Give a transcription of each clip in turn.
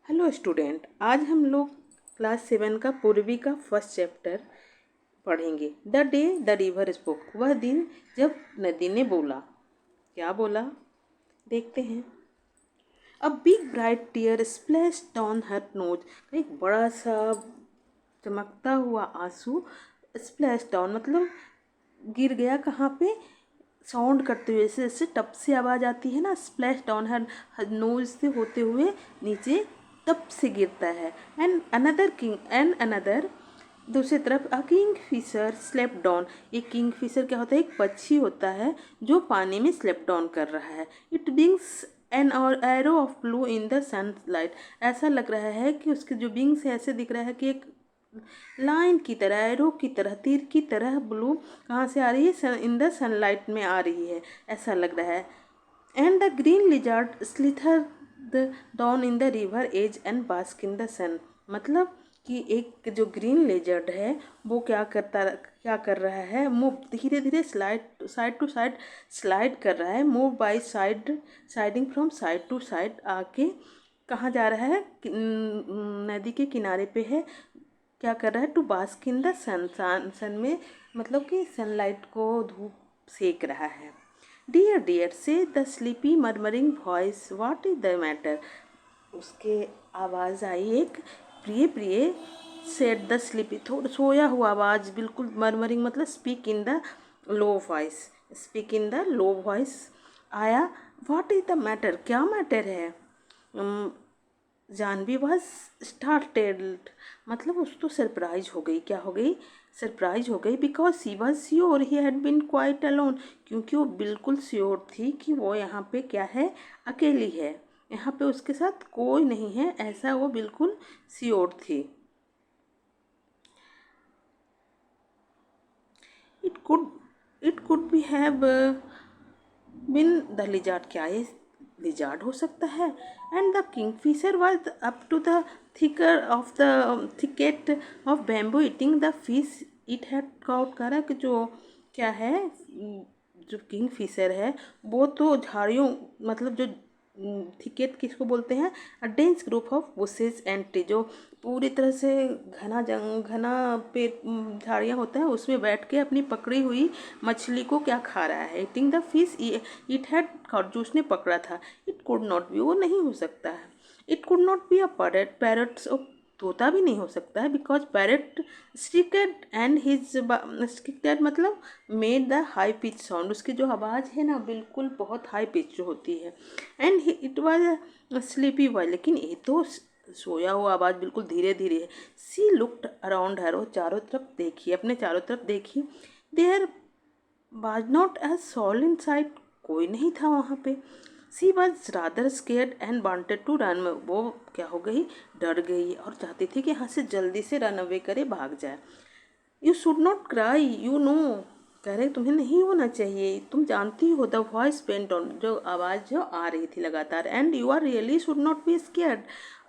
Hello student, आज हम लोग क्लास 7 का पूर्वी का फर्स्ट चैप्टर पढ़ेंगे। The day the river spoke, वह दिन जब नदी ने बोला। क्या बोला, देखते हैं। A big bright tear splash down her nose, एक बड़ा सा चमकता हुआ आंसू स्प्लैश डाउन मतलब गिर गया। कहाँ पे? साउंड करते हुए, जैसे जैसे टप से आवाज़ आती है ना, स्प्लैश डाउन हर नोज से होते हुए नीचे टप से गिरता है। एंड अनदर दूसरी तरफ a kingfisher slap down, एक किंग फिशर क्या होता है? एक पक्षी होता है जो पानी में स्लेप डाउन कर रहा है। इट विंग्स एन और arrow of blue in the sunlight, ऐसा लग रहा है कि उसके जो विंग्स है ऐसे दिख रहा है कि एक लाइन की तरह, एरो की तरह, तीर की तरह ब्लू कहाँ से आ रही है? इन द सनलाइट में आ रही है, ऐसा लग रहा है। And the green lizard slither the down in the river edge and bask in the sun, मतलब कि एक जो ग्रीन लेजर्ड है वो क्या कर रहा है? मूव धीरे धीरे साइड टू साइड स्लाइड कर रहा है। Move by siding from side to side, आके कहाँ जा रहा है? नदी के किनारे पे है। क्या कर रहा है? टू बास्क इन द सन में मतलब कि सनलाइट को धूप सेक रहा है। डियर डियर से the sleepy murmuring voice, what is the matter, उसके आवाज़ आई एक प्रिय प्रिय। सेड द स्लीपी, थोड़ा सोया हुआ आवाज़, बिल्कुल मर्मरिंग मतलब speak in the low voice, speak in the low voice आया। व्हाट इज द मैटर, क्या मैटर है? जानवी वॉज स्टार्टेड, मतलब उस तो सरप्राइज हो गई। क्या हो गई? सरप्राइज हो गई। Because she was sure he had been quite alone, क्योंकि वो बिल्कुल श्योर थी कि वो यहाँ पे क्या है? अकेली है, यहाँ पे उसके साथ कोई नहीं है, ऐसा वो बिल्कुल श्योर थी। It could it could be have been the lizard, क्या ये लिजार्ड हो सकता है? And the kingfisher was up to the thicker of the thicket of bamboo eating the fish it had caught, करा कि जो क्या है, जो किंगफिशर है वो तो झाड़ियों, मतलब जो थिकेट किसको बोलते हैं? A dense group of bushes and tree, जो पूरी तरह से घना पेड़ झाड़ियाँ होता है, उसमें बैठ के अपनी पकड़ी हुई मछली को क्या खा रहा है? Eating the fish it had cot, जो उसने पकड़ा था। इट कुड नॉट बी, वो नहीं हो सकता है। It could not be a parrot, तोता भी नहीं हो सकता है। बिकॉज पैरट स्टिकेड एंड हिज स्टिकेड मतलब made the high pitch sound, उसकी जो आवाज़ है ना बिल्कुल बहुत हाई पिच जो होती है। And it was sleepy boy, लेकिन ये तो सोया हुआ, आवाज़ बिल्कुल धीरे धीरे है। सी लुक्ड अराउंड हर, वो चारों तरफ देखी, अपने चारों तरफ देखी। There was not a soul in sight, कोई नहीं था वहाँ पे। She was rather scared and wanted to run, वो क्या हो गई? डर गई और चाहती थी कि यहाँ से जल्दी से रन अवे करे, भाग जाए। You should not cry, you know, कह रहे तुम्हें नहीं होना चाहिए, तुम जानती हो। द वॉइस पेंट ऑन, जो आवाज़ जो आ रही थी लगातार। And you are really should not be scared,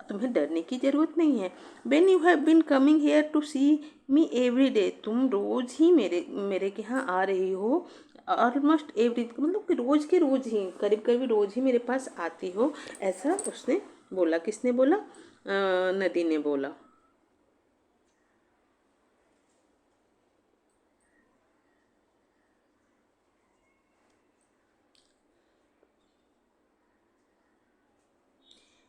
तुम्हें डरने की ज़रूरत नहीं है। When you have been coming here to see me every day, तुम रोज़ ही मेरे मेरे के यहाँ आ रही हो। ऑलमोस्ट एवरी मतलब कि रोज़ के रोज़ ही, करीब करीब रोज़ ही मेरे पास आती हो, ऐसा उसने बोला। किसने बोला? नदी ने बोला।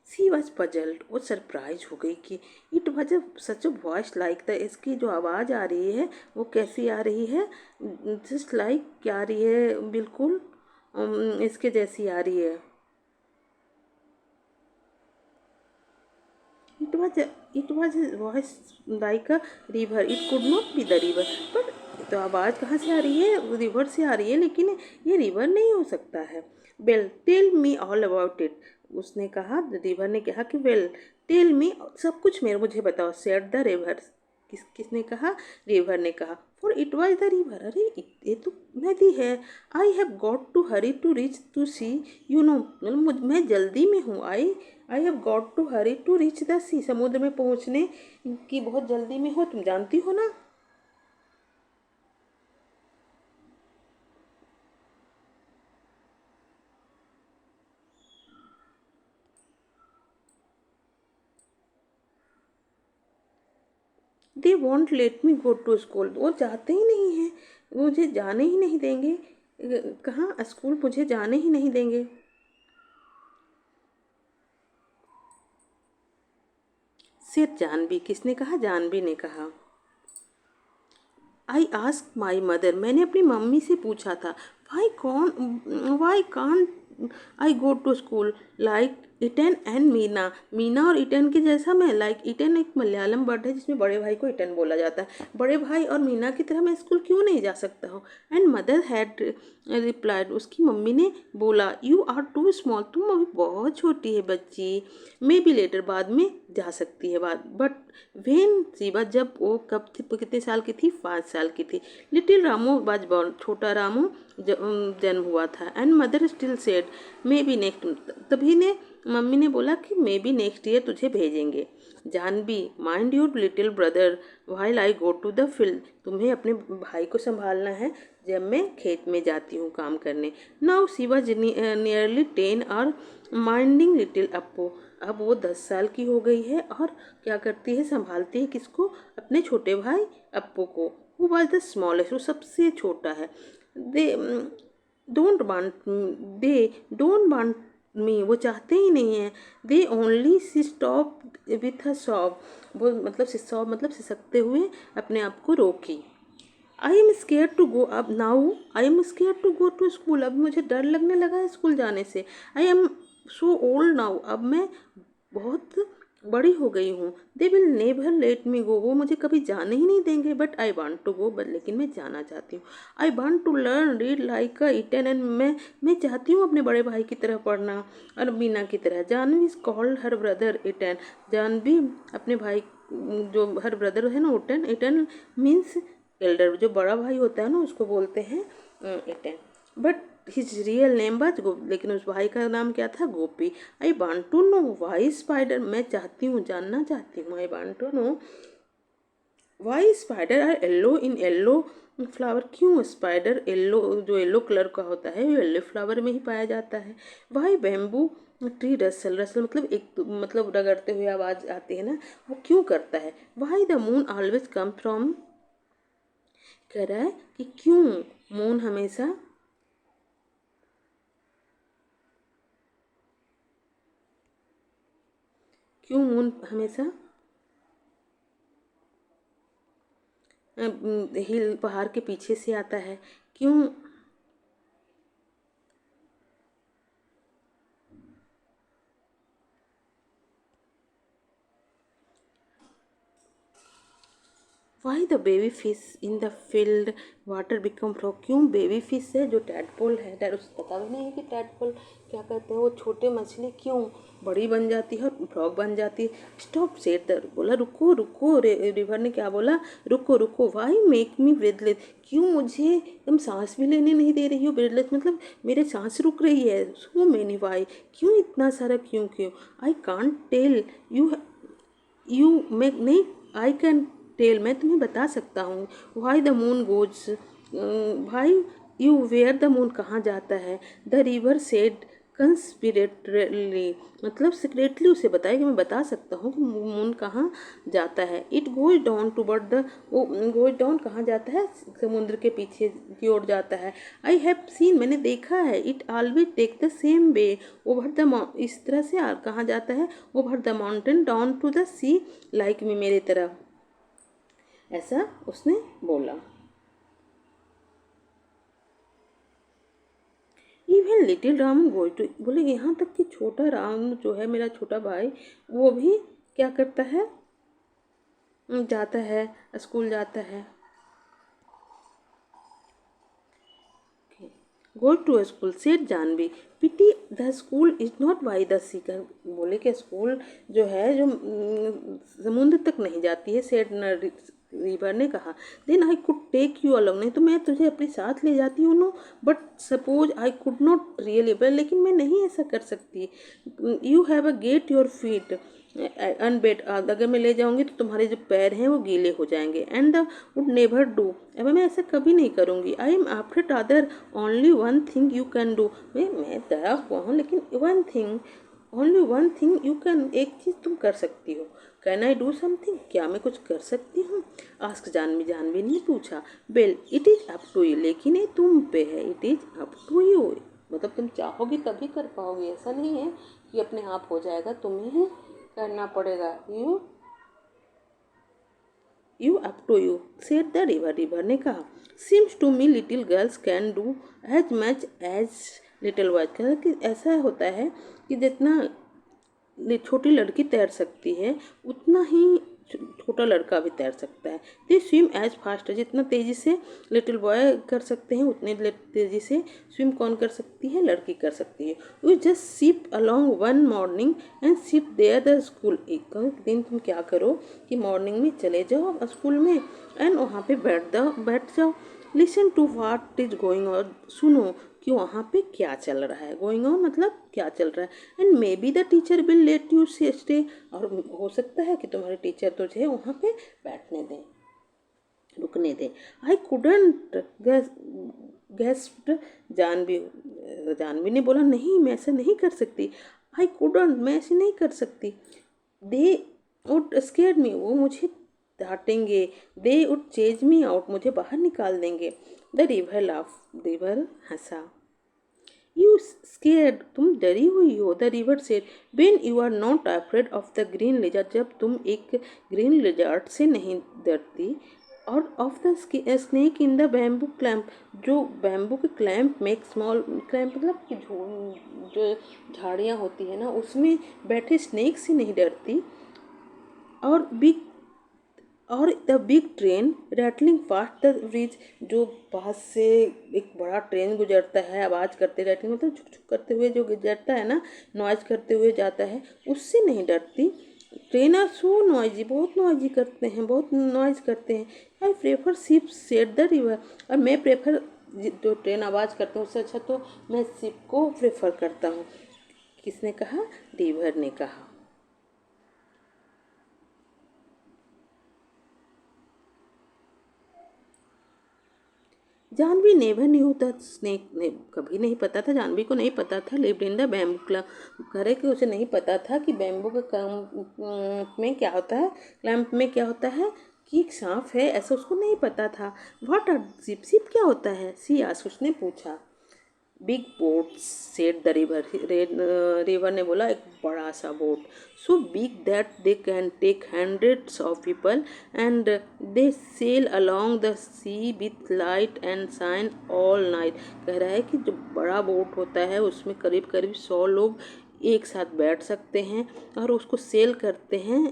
सी वॉज पजल्ड, वो सरप्राइज हो गई कि it was such a voice like the, इसकी जो आवाज़ आ रही है वो कैसी आ रही है? जस्ट लाइक क्या आ रही है? बिल्कुल इसके जैसी आ रही है। It was it was voice like a river, it could not be the river, पर तो आवाज़ कहाँ से आ रही है? रिवर से आ रही है, लेकिन ये रिवर नहीं हो सकता है। Well tell me all about it, उसने कहा, रिवर ने कहा कि वेल टेल मी, सब कुछ मेरे मुझे बताओ। सेड द रिवर, किसने कहा? रिवर ने कहा। For it was the river, अरे ये तो नदी है। I have got to hurry to reach to sea, you know, मतलब मैं जल्दी में हूँ। I have got to hurry to reach the sea, समुद्र में पहुँचने की बहुत जल्दी में हो, तुम जानती हो ना। They won't let me go to school, वो जाते ही नहीं हैं, मुझे जाने ही नहीं देंगे, कहाँ स्कूल मुझे जाने ही नहीं देंगे। सिर्फ जानवी, किसने कहा? जानवी ने कहा। आई आस्क माई मदर, मैंने अपनी मम्मी से पूछा था। Why can't I go to school like Ittan and Meena, Meena और इटन के जैसा मैं। लाइक इटन एक मलयालम वर्ड है जिसमें बड़े भाई को इटन बोला जाता है। बड़े भाई और मीना की तरह मैं स्कूल क्यों नहीं जा सकता हूँ? एंड मदर हैड रिप्लाइड, उसकी मम्मी ने बोला, यू आर टू स्मॉल, तुम अभी बहुत छोटी है बच्ची, मे बी लेटर, बाद में जा सकती है बाद। बट वेन शिवा, जब वो कब थी, कितने साल की थी? 5 साल की थी। लिटिल रामू वाज बॉर्न, छोटा रामू जन्म हुआ था। And mother still said may be next, तभी ने मम्मी ने बोला कि मे बी नेक्स्ट ईयर तुझे भेजेंगे। Janvi, mind your little brother while I go to the field, तुम्हें अपने भाई को संभालना है जब मैं खेत में जाती हूँ काम करने। नाउ शी वाज नियरली 10 और माइंडिंग लिटिल अप्पू, अब वो 10 साल की हो गई है और क्या करती है? संभालती है किसको? अपने छोटे भाई अप्पू को। वो वाज द स्मॉलेस्ट, वो सबसे छोटा है। दे दे डोंट वांट मी, वो चाहते ही नहीं है। They only stop with a sob, वो मतलब सॉब मतलब सिसकते हुए अपने आप को रोकी। I am scare to go, अब now I am scare to go to school, अब मुझे डर लगने लगा है स्कूल जाने से। I am so old now, अब मैं बहुत बड़ी हो गई हूँ। They will never let me go, वो मुझे कभी जाने ही नहीं देंगे। But I want to go, but लेकिन मैं जाना चाहती हूँ। I want to learn read like a eaten, and मैं चाहती हूँ अपने बड़े भाई की तरह पढ़ना और मीना की तरह। Janvi is called her brother Ittan, Janvi अपने भाई जो हर ब्रदर है ना उटन, इटन मीन्स एल्डर, जो बड़ा भाई होता है ना उसको बोलते हैं इटन। But his real name was Gopi, लेकिन उस भाई का नाम क्या था? Gopi. I want to know why spider, मैं चाहती हूँ, जानना चाहती हूँ। I want to know why spider are yellow in yellow flower, क्यों स्पाइडर येल्लो, जो येल्लो कलर का होता है वो येल्लो फ्लावर में ही पाया जाता है। Why bamboo tree rustle, rustle मतलब एक मतलब रगड़ते हुए आवाज़ आती है ना, वो क्यों करता है। Why the moon always come from, कह रहा है कि क्यों मून हमेशा, क्यों मून हमेशा हिल पहाड़ के पीछे से आता है, क्यों। Why the baby fish in the field water become frog, क्यों बेबी फिश है जो टैडपोल है, उसको पता भी नहीं है कि टैडपोल क्या कहते हैं, वो छोटे मछली क्यों बड़ी बन जाती है और फ्रॉग बन जाती है। स्टॉप सेड द, बोला रुको रुको, रिवर ने क्या बोला? रुको रुको। वाई मेक मी ब्रेथलेस, क्यों मुझे तुम सांस भी लेने नहीं दे रही हो? ब्रेथलेस मतलब मेरे सांस रुक रही है। सो मैनी वाई, क्यों इतना सारा क्यों क्यों। आई कांट टेल यू, मैं नहीं, आई कैन टेल, मैं तुम्हें बता सकता हूँ। वाई द मून गोज, भाई यू वेयर द मून, कहाँ जाता है। द रिवर सेड कंस्पिरेटली, मतलब सीक्रेटली उसे बताया कि मैं बता सकता हूँ कि मून कहाँ जाता है। It goes down toward the, वो गोज डाउन कहाँ जाता है? समुद्र के पीछे की ओर जाता है। आई हैव सीन, मैंने देखा है। It always take the same way, over the, इस तरह से कहाँ जाता है? Over the mountain down to the sea like me, मेरे तरह, ऐसा उसने बोला। इवन लिटिल राम गोई टू, बोले यहाँ तक कि छोटा राम जो है मेरा छोटा भाई, वो भी क्या करता है? जाता है, स्कूल जाता है। गो to school said Janvi, pity the school is not by the sea, बोले कि स्कूल जो है जो समुद्र तक नहीं जाती है, सेठ रिवर ने कहा। Then I could take you along, नहीं तो मैं तुझे अपने साथ ले जाती हूँ no, but suppose I could not really, लेकिन मैं नहीं ऐसा कर सकती। You have a get your feet unwet, अगर मैं ले जाऊंगी तो तुम्हारे जो पैर हैं वो गीले हो जाएंगे। And the wood never do, अब मैं ऐसा कभी नहीं करूँगी। I am after other only one thing you can do, मैं दया हुआ हूँ लेकिन one thing only one thing you can, एक चीज़ तुम कर सकती हो। कैन आई डू समथिंग, क्या मैं कुछ कर सकती हूँ? आस्क जानवी, जानवी ने पूछा। Well it is up to you, लेकिन ये तुम पे है। It is up to you, मतलब तुम चाहोगी तभी कर पाओगे, ऐसा नहीं है कि अपने आप हो जाएगा, तुम्हें ही करना पड़ेगा। You up to you said the river, river ने कहा। Seems to me little girls can do as much as little boys, कहा कि ऐसा होता है कि जितना छोटी लड़की तैर सकती है उतना ही छोटा लड़का भी तैर सकता है। दे स्विम एज फास्ट, जितना तेज़ी से लिटिल बॉय कर सकते हैं उतने तेज़ी से स्विम कौन कर सकती है? लड़की कर सकती है। You just sip along one morning and sip there the school, एक दिन तुम क्या करो कि मॉर्निंग में चले जाओ स्कूल में एंड वहाँ पे बैठ जाओ। Listen to what is going on, सुनो कि वहाँ पे क्या चल रहा है। गोइंग ऑन मतलब क्या चल रहा है। And may be the teacher will let you stay, और हो सकता है कि तुम्हारे टीचर तुझे वहाँ पे बैठने दें, रुकने दें। I couldn't guessed Janvi, Janvi ने बोला नहीं मैं ऐसा नहीं कर सकती। आई कुडंट, मैं ऐसे नहीं कर सकती। दे वुड स्केयर मी, वो मुझे डांटेंगे। They would chase me out, मुझे बाहर निकाल देंगे। द रिवर लाफ, रिवर हंसा। यू स्केर्ड, तुम डरी हुई हो। The river said, when you are not afraid of the green lizard, जब तुम एक ग्रीन लिजर्ड से नहीं डरती, और of the snake in the bamboo clump, जो बैम्बू के क्लैम्प में, एक स्मॉल क्लैम्प मतलब कि जो झाड़ियाँ होती है ना उसमें बैठे स्नेक से नहीं डरती, और बिग, और the big train rattling fast the bridge, जो पास से एक बड़ा ट्रेन गुजरता है आवाज़ करते, रैटलिंग मतलब छुक छुक करते हुए जो गुजरता है ना, नॉइज करते हुए जाता है, उससे नहीं डरती। ट्रेन आर सो नॉइजी, बहुत नॉइजी करते हैं, बहुत नॉइज करते हैं। I prefer ship said the river, और मैं प्रेफर, जो ट्रेन आवाज़ करते हैं उससे अच्छा तो मैं शिप को प्रेफर करता हूँ। किसने कहा? रिवर ने कहा। Janvi never knew the snake, ने कभी नहीं पता था, जानवी को नहीं पता था, lived in the bamboo clamp, करे कि उसे नहीं पता था कि बैम्बू के क्लैम्प में क्या होता है, क्लैम्प में क्या होता है कि एक सांप है, ऐसा उसको नहीं पता था। व्हाट आर सिप, सिप क्या होता है? सी आस्क्ड, उसने पूछा। Big boat said the river, river ने बोला, एक बड़ा सा boat, so big that they can take hundreds of people and they sail along the sea with light and shine all night. कह रहा है कि जो बड़ा बोट होता है उसमें करीब करीब 100 लोग एक साथ बैठ सकते हैं और उसको सेल करते हैं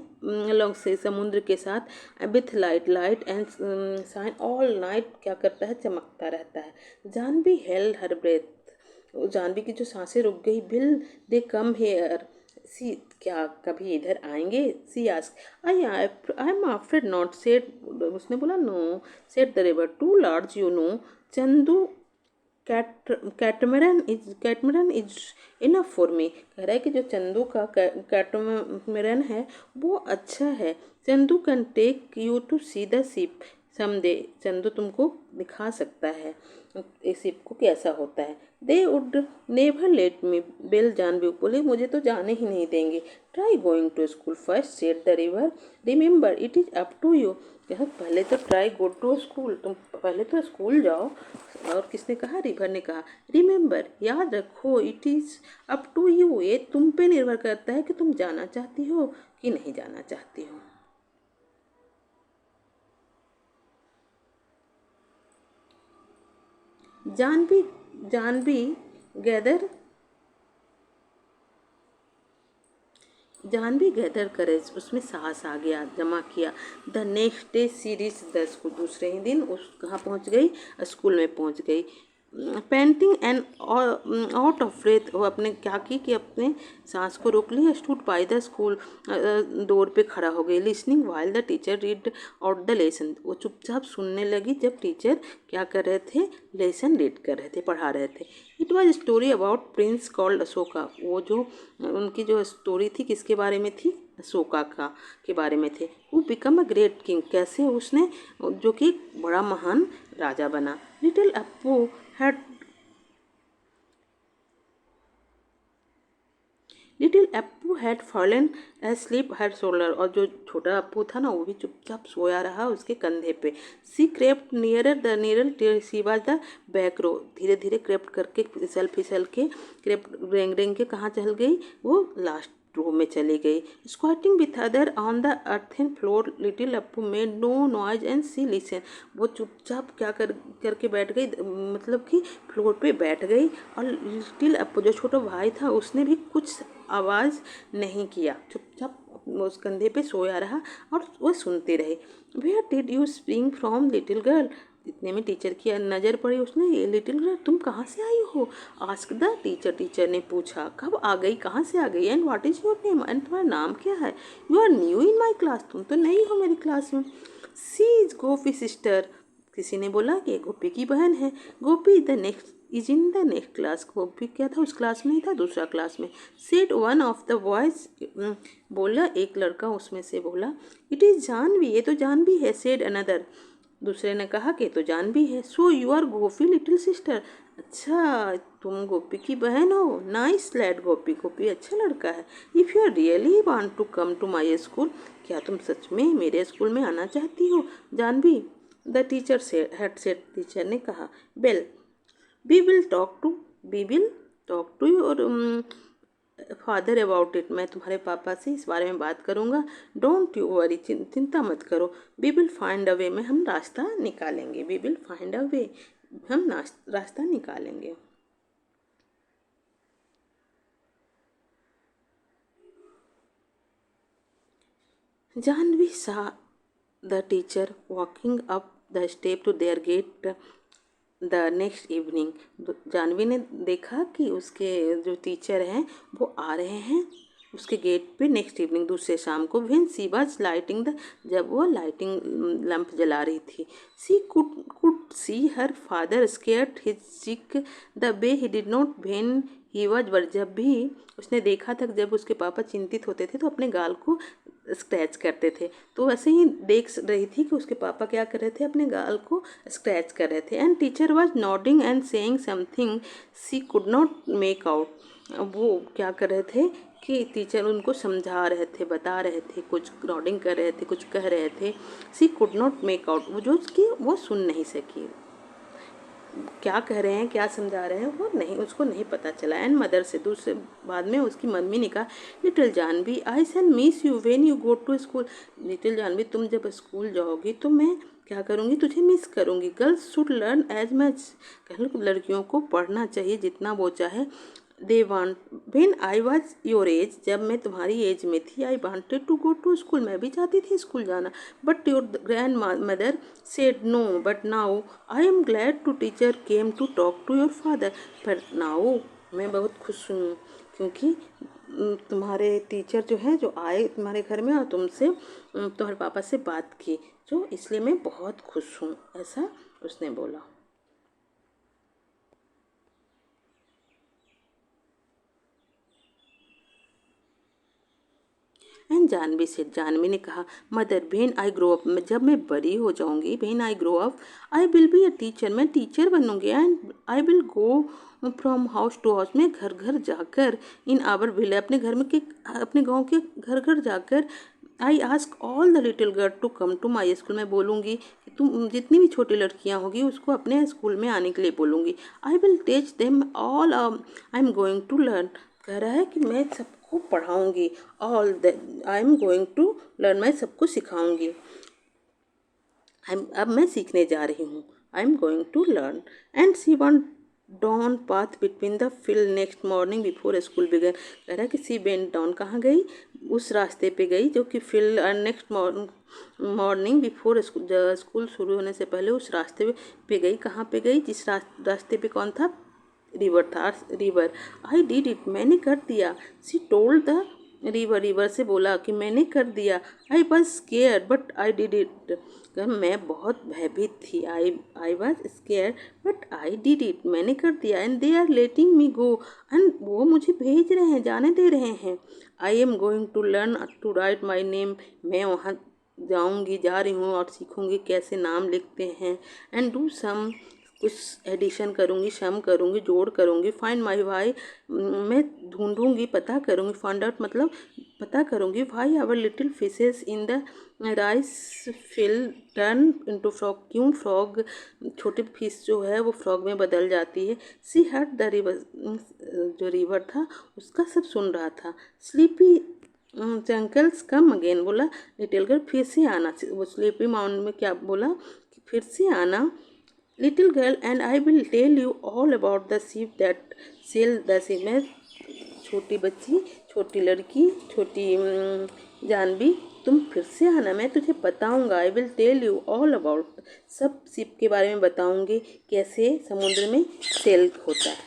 अलॉन्ग से समुद्र के साथ, with light, light and shine all night, क्या करता है? चमकता रहता है। Janvi held her breath, Janvi की जो सांसें रुक गई। विल दे कम हेयर, सी, क्या कभी इधर आएंगे? She ask. I am afraid not, said, उसने बोला no. Said the river, too large you know Chandu, catamaran is enough for me. कह रहा है कि जो चंदू का कैटमरन है वो अच्छा है। Chandu can take you to see the ship someday, Chandu तुमको दिखा सकता है इस शिप को कैसा होता है। They would never let me, well Janvi बोले मुझे तो जाने ही नहीं देंगे। Try going to school first said the river, remember it is up to you. कहा पहले तो ट्राई गो टू स्कूल, तुम पहले तो स्कूल जाओ। और किसने कहा? रिवर ने कहा। रिमेंबर, याद रखो, it is up to you, ये तुम पे निर्भर करता है कि तुम जाना चाहती हो कि नहीं जाना चाहती हो। जानवी, जानवी गैदर, जानवी गैदर करेज, उसमें साहस आ गया, जमा किया। The next day series the school, दूसरे ही दिन उस कहाँ पहुँच गई? स्कूल में पहुँच गई। Panting and out of breath, वो अपने क्या की कि अपने सांस को रोक लिया। Stood by the school, door पे खड़ा हो गई। Listening while the teacher read out the lesson, वो चुपचाप सुनने लगी जब टीचर क्या कर रहे थे? लेसन रीड कर रहे थे, पढ़ा रहे थे। It was story about Prince called Ashoka, वो जो उनकी जो स्टोरी थी किसके बारे में थी? अशोका का के बारे में थे। वो बिकम अ ग्रेट किंग, कैसे उसने, जो कि बड़ा महान राजा बना। Little Appu had little Appu had fallen asleep her shoulder, और जो छोटा अप्पू था ना वो भी चुपचाप सोया रहा उसके कंधे पे। She crept nearer she was the back row, धीरे धीरे क्रेप्ट करके फिसल फिसल के क्रेप्ट रेंग रेंग के कहाँ चल गई, वो लास्ट रो में चली गई। Squatting with other on the earthen floor little Appu made no noise and she listen, वो चुपचाप क्या करके बैठ गई, मतलब कि फ्लोर पे बैठ गई, और लिटिल अप्पू जो छोटा भाई था उसने भी कुछ आवाज़ नहीं किया, चुपचाप उस कंधे पे सोया रहा और वो सुनते रहे। Where did you spring from little girl, इतने में टीचर की नज़र पड़ी, उसने, ये लिटिल गर्ल तुम कहाँ से आई हो, आस्क द टीचर, टीचर ने पूछा कब आ गई, कहाँ से आ गई, and what is your name, and तुम्हारा नाम क्या है, you are new in my class, तुम तो नई हो मेरी क्लास में। सी इज गोपी सिस्टर, किसी ने बोला कि गोपी की बहन है। Gopi is in the next class, Gopi क्या था उस क्लास में ही था, दूसरा क्लास में। Said one of the boys, बोला एक लड़का उसमें से बोला, इट इज़ जानवी, ये तो जानवी है। सेड अनदर, दूसरे ने कहा कि तो जानवी है। So you are Gopi little sister, अच्छा तुम गोपी की बहन हो, नाइस लैड गोपी, गोपी अच्छा लड़का है। If you are really want to come to my school, क्या तुम सच में मेरे स्कूल में आना चाहती हो Janvi, the teacher said, teacher ने कहा। Well we will talk to your father about it, मैं तुम्हारे पापा से इस बारे में बात करूँगा। डोंट यू वरी, चिंता मत करो। We will find a way, में हम रास्ता निकालेंगे। We will find a way, हम रास्ता निकालेंगे। Janvi saw the teacher walking up the step to their gate the next evening, Janvi ने देखा कि उसके जो टीचर हैं वो आ रहे हैं उसके गेट पे नेक्स्ट इवनिंग, दूसरे शाम को। When she was lighting the, जब वो लाइटिंग लैंप जला रही थी। She could see her father scared his chick the way he did not when he was, जब भी उसने देखा था जब उसके पापा चिंतित होते थे तो अपने गाल को स्क्रैच करते थे, तो वैसे ही देख रही थी कि उसके पापा क्या कर रहे थे, अपने गाल को स्क्रैच कर रहे थे। And teacher was nodding and saying something she could not make out, वो क्या कर रहे थे कि टीचर उनको समझा रहे थे, बता रहे थे, कुछ नॉडिंग कर रहे थे, कुछ कह रहे थे। सी कुड नॉट मेक आउट, वो जो उसकी वो सुन नहीं सकी, क्या कह रहे हैं, क्या समझा रहे हैं, वो नहीं, उसको नहीं पता चला। एंड मदर से, दूसरे बाद में उसकी मम्मी ने कहा, little Janvi I shall miss you when you go to school, little Janvi तुम जब स्कूल जाओगी तो मैं क्या करूँगी, तुझे मिस करूँगी। Girls should learn as much, लड़कियों को पढ़ना चाहिए जितना वो चाहे। They want when I was your age, जब मैं तुम्हारी एज में थी, I wanted to go to school, मैं भी चाहती थी स्कूल जाना। But your grandmother said no, but now I am glad to teacher came to talk to your father, पर नाउ मैं बहुत खुश हूँ क्योंकि तुम्हारे टीचर जो हैं जो आए तुम्हारे घर में और तुमसे तुम्हारे पापा से बात की, तो इसलिए मैं बहुत खुश हूँ, ऐसा उसने बोला। एंड जानवी से, जानवी ने कहा, mother when I grow up, जब मैं बड़ी हो जाऊंगी, when I grow up I will be a teacher, मैं टीचर बनूंगी। And I will go from house to house, मैं घर घर जाकर, इन आवर विल, अपने घर में के, अपने गांव के घर घर जाकर, I ask all the little girl to come to my school, मैं बोलूँगी कि तुम जितनी भी छोटी लड़कियाँ होगी उसको अपने स्कूल में आने के लिए बोलूँगी। I will teach them all I am going to learn, कह रहा है कि मैं सबको पढ़ाऊँगी, all the I am going to learn, मैं सबको सिखाऊँगी। अब मैं सीखने जा रही हूँ, I am going to learn. And she went down path between the field next morning before school began, कह रहा है कि सी वेंट डाउन, कहाँ गई, उस रास्ते पे गई जो कि field next morning before school शुरू होने से पहले उस रास्ते पे गई। कहाँ पे गई, जिस रास्ते पे कौन था, रिवर था, रिवर। आई डिड इट, मैंने कर दिया। She told the river, river से बोला कि मैंने कर दिया। I was scare but I did it, मैं बहुत भयभीत थी। I was scare but I did it, मैंने कर दिया। And they are letting me go, एंड वो मुझे भेज रहे हैं, जाने दे रहे हैं। I am going to learn to write my name, मैं वहाँ जाऊँगी, जा रही हूँ और सीखूँगी कैसे नाम लिखते हैं। एंड डू सम कुछ एडिशन करूँगी, सम करूँगी, जोड़ करूँगी। फाइंड माई वाई, मैं ढूंढूंगी, पता करूँगी। फाइंड आउट मतलब पता करूँगी। Why our little fishes in the rice field turn into frog, क्यों फ्रॉग छोटी फिश जो है वो फ्रॉग में बदल जाती है। सी हर्ड द रिवर, जो रिवर था उसका सब सुन रहा था। स्लीपी जंकल्स कम अगेन, बोला लिटिल गर्ल फिर से आना। वो स्लीपी माउंट में क्या बोला कि फिर से आना। Little girl and I will tell you all about the ship that sail the sea, मैं छोटी बच्ची, छोटी लड़की, छोटी जानवी, तुम फिर से आना, मैं तुझे बताऊंगा। I will tell you all about, सब शिप के बारे में बताऊंगी, कैसे समुद्र में सेल होता है।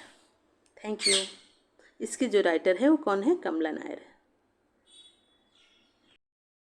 Thank you. इसकी जो राइटर है वो कौन है? कमला नायर है।